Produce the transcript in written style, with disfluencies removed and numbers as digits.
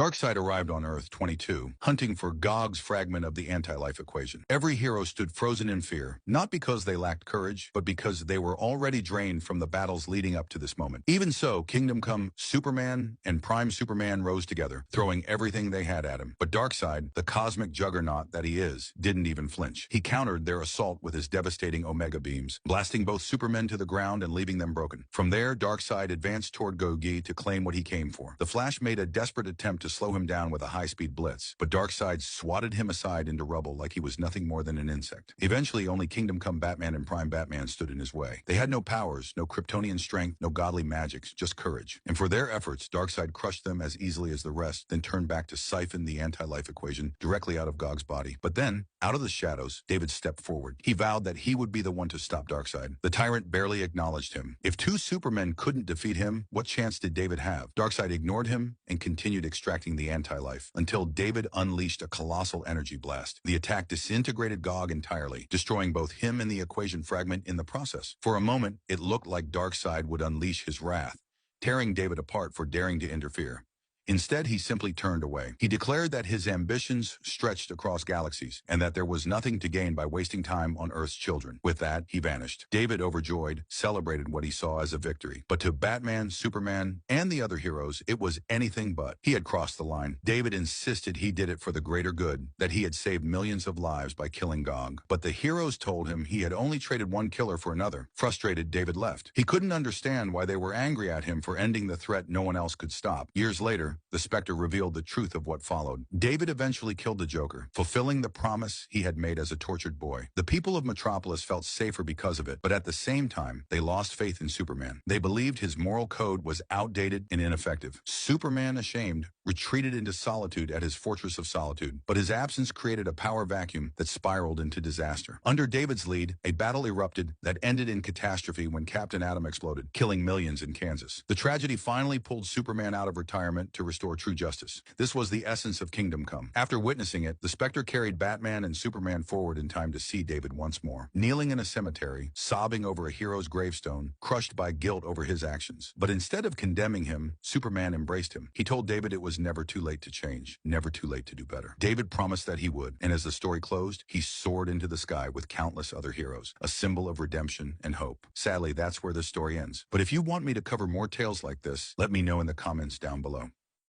Darkseid arrived on Earth 22, hunting for Gog's fragment of the anti-life equation. Every hero stood frozen in fear, not because they lacked courage, but because they were already drained from the battles leading up to this moment. Even so, Kingdom Come Superman and Prime Superman rose together, throwing everything they had at him. But Darkseid, the cosmic juggernaut that he is, didn't even flinch. He countered their assault with his devastating Omega beams, blasting both Supermen to the ground and leaving them broken. From there, Darkseid advanced toward Gogi to claim what he came for. The Flash made a desperate attempt to slow him down with a high-speed blitz, but Darkseid swatted him aside into rubble like he was nothing more than an insect. Eventually, only Kingdom Come Batman and Prime Batman stood in his way. They had no powers, no Kryptonian strength, no godly magics, just courage. And for their efforts, Darkseid crushed them as easily as the rest, then turned back to siphon the anti-life equation directly out of Gog's body. But then, out of the shadows, David stepped forward. He vowed that he would be the one to stop Darkseid. The tyrant barely acknowledged him. If two Supermen couldn't defeat him, what chance did David have? Darkseid ignored him and continued extracting the anti-life until David unleashed a colossal energy blast. The attack disintegrated Gog entirely, destroying both him and the equation fragment in the process. For a moment, it looked like Darkseid would unleash his wrath, tearing David apart for daring to interfere. Instead, he simply turned away. He declared that his ambitions stretched across galaxies and that there was nothing to gain by wasting time on Earth's children. With that, he vanished. David, overjoyed, celebrated what he saw as a victory. But to Batman, Superman, and the other heroes, it was anything but. He had crossed the line. David insisted he did it for the greater good, that he had saved millions of lives by killing Gog. But the heroes told him he had only traded one killer for another. Frustrated, David left. He couldn't understand why they were angry at him for ending the threat no one else could stop. Years later, the Spectre revealed the truth of what followed. David eventually killed the Joker, fulfilling the promise he had made as a tortured boy. The people of Metropolis felt safer because of it, but at the same time, they lost faith in Superman. They believed his moral code was outdated and ineffective. Superman, ashamed, retreated into solitude at his Fortress of Solitude, but his absence created a power vacuum that spiraled into disaster. Under David's lead, a battle erupted that ended in catastrophe when Captain Atom exploded, killing millions in Kansas. The tragedy finally pulled Superman out of retirement to restore true justice. This was the essence of Kingdom Come. After witnessing it, the Spectre carried Batman and Superman forward in time to see David once more, kneeling in a cemetery, sobbing over a hero's gravestone, crushed by guilt over his actions. But instead of condemning him, Superman embraced him. He told David it was never too late to change, never too late to do better. David promised that he would, and as the story closed, he soared into the sky with countless other heroes, a symbol of redemption and hope. Sadly, that's where the story ends. But if you want me to cover more tales like this, let me know in the comments down below.